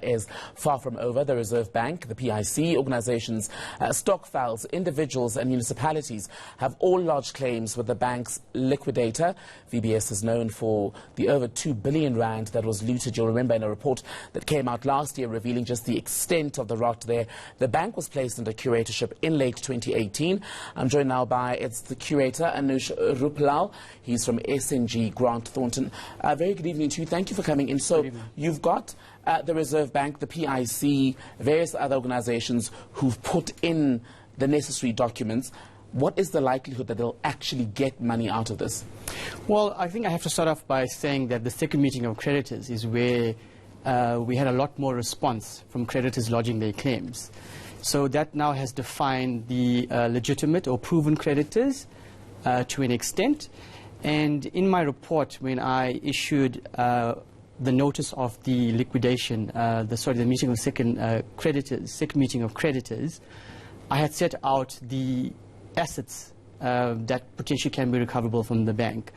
Is far from over. The Reserve Bank, the PIC, organizations, stokvels, individuals and municipalities have all lodged claims with the bank's liquidator. VBS is known for the over 2 billion rand that was looted. You'll remember in a report that came out last year revealing just the extent of the rot there. The bank was placed under curatorship in late 2018. I'm joined now by the curator, Anoosh Rooplal. He's from SNG Grant Thornton. Very good evening to you. Thank you for coming in. So you've got the Reserve Bank, the PIC, various other organizations who've put in the necessary documents. What is the likelihood that they'll actually get money out of this? Well, I think I have to start off by saying that the second meeting of creditors is where we had a lot more response from creditors lodging their claims. So that now has defined the legitimate or proven creditors to an extent. And in my report, when I issued the notice of the liquidation, the meeting of second meeting of creditors, I had set out the assets that potentially can be recoverable from the bank,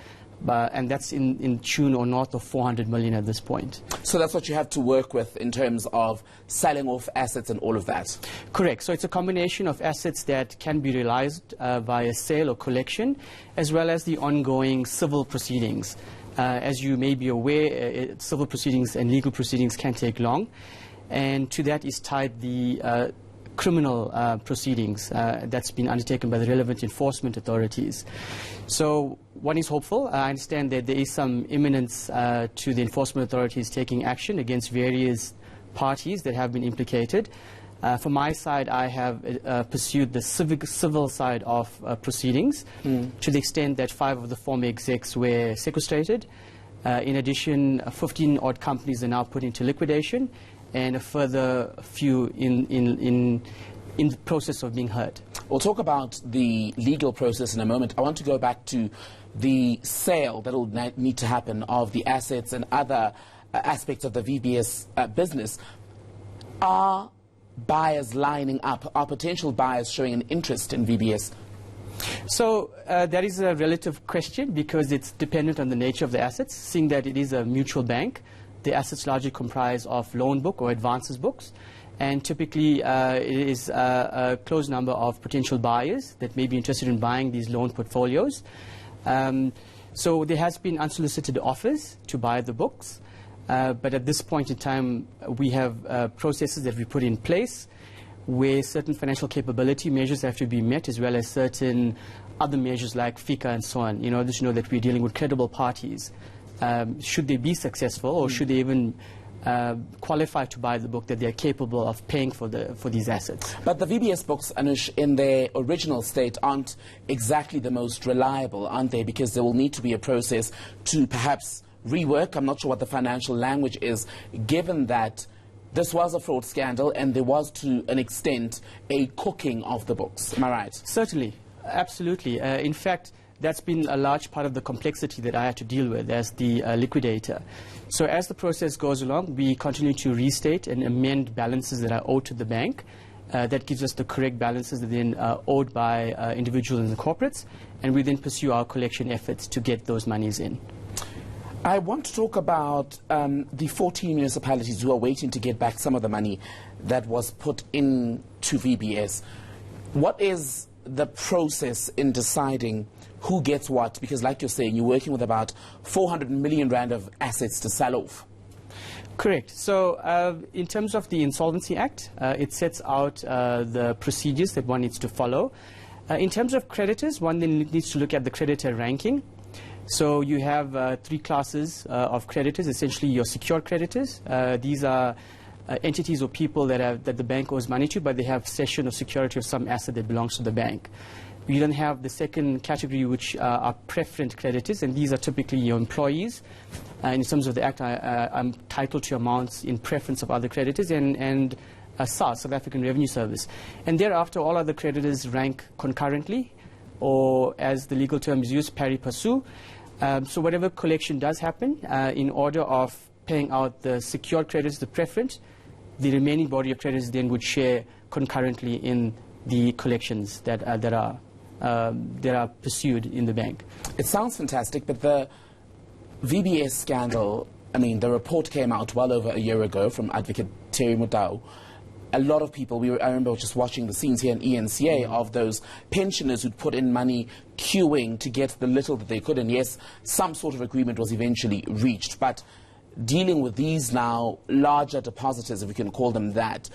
and that's in tune or north of 400 million at this point. So that's what you have to work with in terms of selling off assets and all of that? Correct. So it's a combination of assets that can be realized via sale or collection, as well as the ongoing civil proceedings. As you may be aware, civil proceedings and legal proceedings can take long, and to that is tied the criminal proceedings that's been undertaken by the relevant enforcement authorities. So one is hopeful. I understand that there is some imminence to the enforcement authorities taking action against various parties that have been implicated. From my side, I have pursued the civil side of proceedings to the extent that 5 of the former execs were sequestrated. In addition, 15 odd companies are now put into liquidation, and a further few in the process of being heard. We'll talk about the legal process in a moment. I want to go back to the sale that will need to happen of the assets and other aspects of the VBS business. Are buyers lining up? Are potential buyers showing an interest in VBS? So that is a relative question because it's dependent on the nature of the assets. Seeing that it is a mutual bank, the assets largely comprise of loan book or advances books, and typically it is a close number of potential buyers that may be interested in buying these loan portfolios. So there has been unsolicited offers to buy the books. But at this point in time, we have processes that we put in place where certain financial capability measures have to be met, as well as certain other measures like FICA and so on, in order to know that we're dealing with credible parties. Should they be successful, or should they even qualify to buy the book, that they're capable of paying for these assets. But the VBS books, Anoosh, in their original state aren't exactly the most reliable, aren't they? Because there will need to be a process to perhaps rework. I'm not sure what the financial language is, given that this was a fraud scandal and there was, to an extent, a cooking of the books. Am I right? Certainly. Absolutely. In fact, that's been a large part of the complexity that I had to deal with as the liquidator. So as the process goes along, we continue to restate and amend balances that are owed to the bank. That gives us the correct balances that are then owed by individuals and corporates, and we then pursue our collection efforts to get those monies in. I want to talk about the 14 municipalities who are waiting to get back some of the money that was put into VBS. What is the process in deciding who gets what? Because like you're saying, you're working with about 400 million rand of assets to sell off. Correct. So in terms of the Insolvency Act, it sets out the procedures that one needs to follow. In terms of creditors, one then needs to look at the creditor ranking. So you have 3 classes of creditors, essentially your secured creditors. These are entities or people that the bank owes money to, but they have cession or security of some asset that belongs to the bank. We then have the second category, which are preferent creditors, and these are typically your employees. In terms of the Act, I'm entitled to amounts in preference of other creditors, and SARS, South African Revenue Service. And thereafter, all other creditors rank concurrently, or as the legal term is used, pari passu. So whatever collection does happen, in order of paying out the secured creditors, the preference, the remaining body of creditors then would share concurrently in the collections that are pursued in the bank. It sounds fantastic, but the VBS scandal I mean, the report came out well over a year ago from Advocate Terry Mudau. A lot of people, I remember just watching the scenes here in eNCA of those pensioners who'd put in money queuing to get the little that they could, and yes, some sort of agreement was eventually reached. But dealing with these now larger depositors, if we can call them that,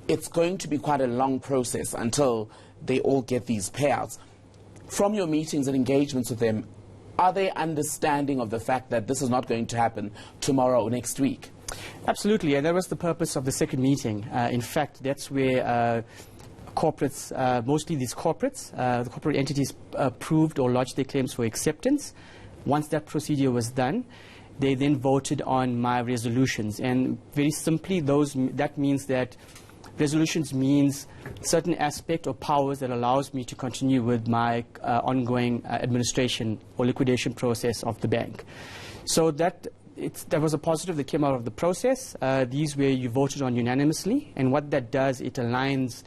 it's going to be quite a long process until they all get these payouts. From your meetings and engagements with them, are they understanding of the fact that this is not going to happen tomorrow or next week? Absolutely, and that was the purpose of the second meeting. In fact, that's where corporates, mostly these corporates, the corporate entities approved or lodged their claims for acceptance. Once that procedure was done, they then voted on my resolutions. And very simply, that means that resolutions means certain aspect or powers that allows me to continue with my ongoing administration or liquidation process of the bank. So that was a positive that came out of the process. These were you voted on unanimously, and what that does, it aligns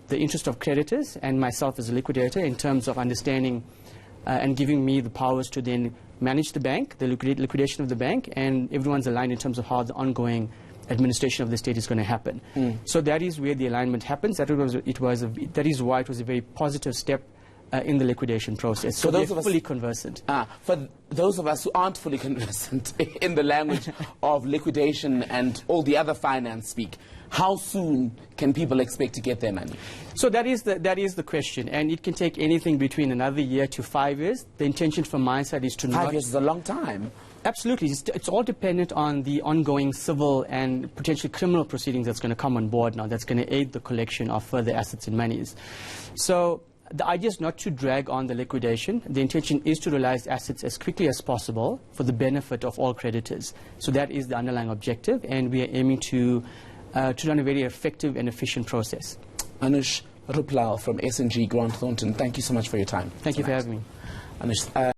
the interest of creditors and myself as a liquidator in terms of understanding and giving me the powers to then manage the bank, the liquidation of the bank, and everyone's aligned in terms of how the ongoing administration of the state is going to happen. So that is where the alignment happens. That is why it was a very positive step in the liquidation process. So they're fully conversant. For those of us who aren't fully conversant in the language of liquidation and all the other finance speak, how soon can people expect to get their money? So that is the question, and it can take anything between another year to 5 years. The intention from my side is to 5 years is a long time. Absolutely. It's all dependent on the ongoing civil and potentially criminal proceedings that's going to come on board now, that's going to aid the collection of further assets and monies. So the idea is not to drag on the liquidation. The intention is to realize assets as quickly as possible for the benefit of all creditors. So that is the underlying objective, and we are aiming to run a very effective and efficient process. Anoosh Rooplal from SNG Grant Thornton, thank you so much for your time. Thank you for having me. Anoosh,